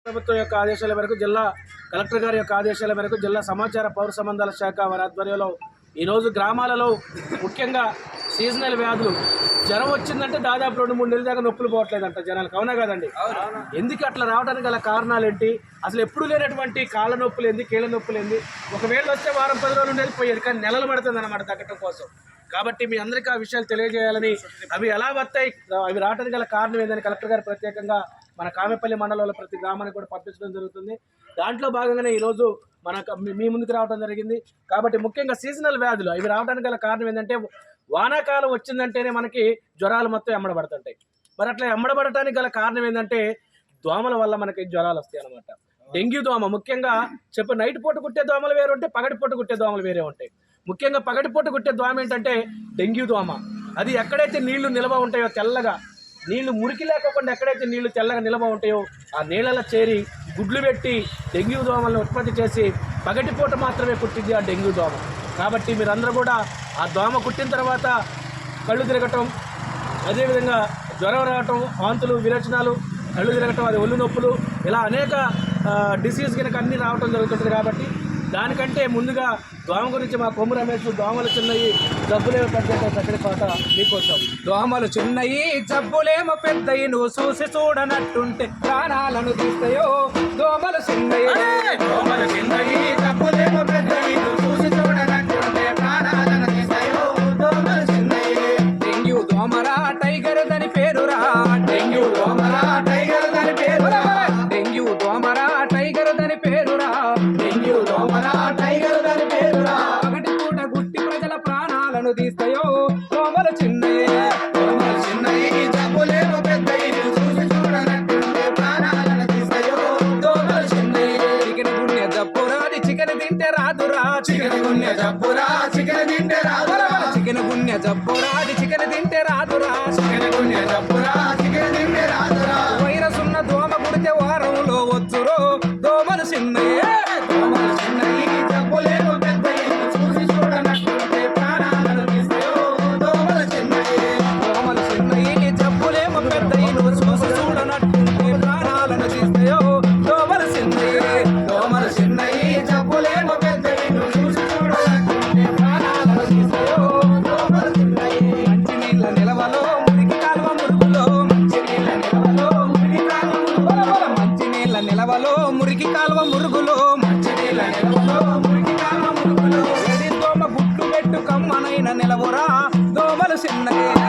ప్రభుత్వం యొక్క ఆదేశాల మేరకు జిల్లా కలెక్టర్ గారి యొక్క ఆదేశాల మేరకు జిల్లా సమాచార పౌర సంబంధాల శాఖ వారి ఆధ్వర్యంలో ఈరోజు గ్రామాలలో ముఖ్యంగా సీజనల్ వ్యాధులు జ్వరం వచ్చిందంటే దాదాపు 2-3 నెలల దాకా నొప్పులు పోవట్లేదంట జనాలకు. అవునా కదండి? ఎందుకు అట్లా రావడానికి గల కారణాలు ఏంటి? అసలు ఎప్పుడు లేనటువంటి కాళ్ళ నొప్పులు ఏంది, కీళ్ళ నొప్పులు ఏంది? ఒకవేళ వస్తే వారం 10 రోజులు వెళ్ళిపోయారు, కానీ నెలలు పడుతుంది అన్నమాట తగ్గటం కోసం. కాబట్టి మీ అందరికీ ఆ విషయాలు తెలియజేయాలని, అవి ఎలా వస్తాయి, అవి రావడానికి గల కారణం ఏందని కలెక్టర్ గారు ప్రత్యేకంగా మన కామెపల్లి మండలంలో ప్రతి గ్రామానికి కూడా పంపించడం జరుగుతుంది. దాంట్లో భాగంగానే ఈరోజు మీ ముందుకు రావడం జరిగింది. కాబట్టి ముఖ్యంగా సీజనల్ వ్యాధులు అవి రావడానికి గల కారణం ఏంటంటే, వానాకాలం వచ్చిందంటేనే మనకి జ్వరాలు మొత్తం ఎమ్మడబడుతుంటాయి. మరి అట్లా ఎమ్మడబడటానికి గల కారణం ఏంటంటే దోమల వల్ల మనకి జ్వరాలు వస్తాయి అన్నమాట. డెంగ్యూ దోమ ముఖ్యంగా నైట్ పూట కుట్టే దోమలు వేరే ఉంటాయి, పగటి పూట కుట్టే దోమలు వేరే ఉంటాయి. ముఖ్యంగా పగటి పూట కుట్టే దోమ ఏంటంటే డెంగ్యూ దోమ. అది ఎక్కడైతే నీళ్లు నిల్వ ఉంటాయో తెల్లగా, నీళ్లు మురికి లేకుండా ఎక్కడైతే నీళ్లు తెల్లగా నిల్వ ఉంటాయో ఆ నీళ్ళలో చేరి గుడ్లు పెట్టి డెంగ్యూ దోమలను ఉత్పత్తి చేసి పగటి పూట మాత్రమే కుట్టింది ఆ డెంగ్యూ దోమ. కాబట్టి మీరందరూ కూడా ఆ దోమ కుట్టిన తర్వాత కళ్ళు తిరగటం, అదేవిధంగా జ్వరం రావటం, వాంతులు, విరేచనాలు, కళ్ళు తిరగటం, అది ఒళ్ళు నొప్పులు, ఇలా అనేక డిసీజ్ కనుక అన్నీ రావటం జరుగుతుంది. కాబట్టి దానికంటే ముందుగా దోమ గురించి మా కొమ్ము రమేష్ దోమలు చిన్నవి జబ్బులేమో పెద్దవి చక్కటి పాట మీకోసం. దోమలు చిన్నయి జబ్బులేమో పెద్దయి, నువ్వు చూసి చూడనట్టుంటే ప్రాణాలను తీస్తాయో. దోమలు చిన్నయి దోమలు చిన్నయి జబ్బులేమో పెద్దవి, నువ్వు చూసి చూడనట్టుంటే ప్రాణాలను తీస్తాయో. దోమలు చిన్నయి. డెంగ్యూ దోమరా టైగర్ దాని పేరురా, డెంగ్యూ దోమరా టైగర్ దాని పేరురా, డెంగ్యూ దోమరా టైగర్ దాని పేరురా, డెంగ్యూ దోమరా టైగర్ దాని పేరురా. పగటి పూట గుట్టి ప్రజల ప్రాణాలను తీస్తాయో. దోమలు చిన్నయి దోమలు చిన్నయి జబ్బులేమో పెద్దవి, నువ్వు చూసి చూడనట్టుంటే ప్రాణాలను తీస్తాయో. దోమలు చిన్నయి. చికెన్ గుండె జబ్బురాది చికెన్ తింటే రాదురా, చికెన్ గుండె జబ్బురా చికెన్ తింటే రాదురా, చికెన్ గుండె జబ్బురాది చికెన్ తింటే రాదురా, చికెన్ గుండె జబ్బురా చికెన్ తింటే రాదురా. వైరస్ ఉన్న దోమ కుడితే వారంలో వచ్చురో. దోమలు చిన్నయే దోమలు చిన్నయి జబ్బులేమో పెద్దవి, నువ్వు చూసి చూడనట్టుంటే ప్రాణాలను తీస్తాయో. దోమలు చిన్నయి. దోమలు చిన్నయి జబ్బులేమో పెద్దయి, నువ్వు చూసి చూడనట్టుంటే ప్రాణాలను తీస్తాయో. దోమలు చిన్నయే దోమలు చిన్నయి జబ్బులేమో పెద్దవి, నువ్వు చూసి చూడనట్టుంటే ప్రాణాలను తీస్తాయో. దోమలు చిన్నయి. మంచినీళ్ళ నిలవలో మురికి కాలువ మురుగులో, మంచినీళ్ళ నిల్వలో మురికి కాలువ మురుగులో, మంచినీళ్ళ నిలవలో మురికి కాలువ మురుగులో, మంచినీళ్ళ నిల్వలో మురికి కాలువ మురుగులో. వేడి దోమ గుట్టు పెట్టు కమ్మనైన నిలవురా. దోమలు చిన్నయే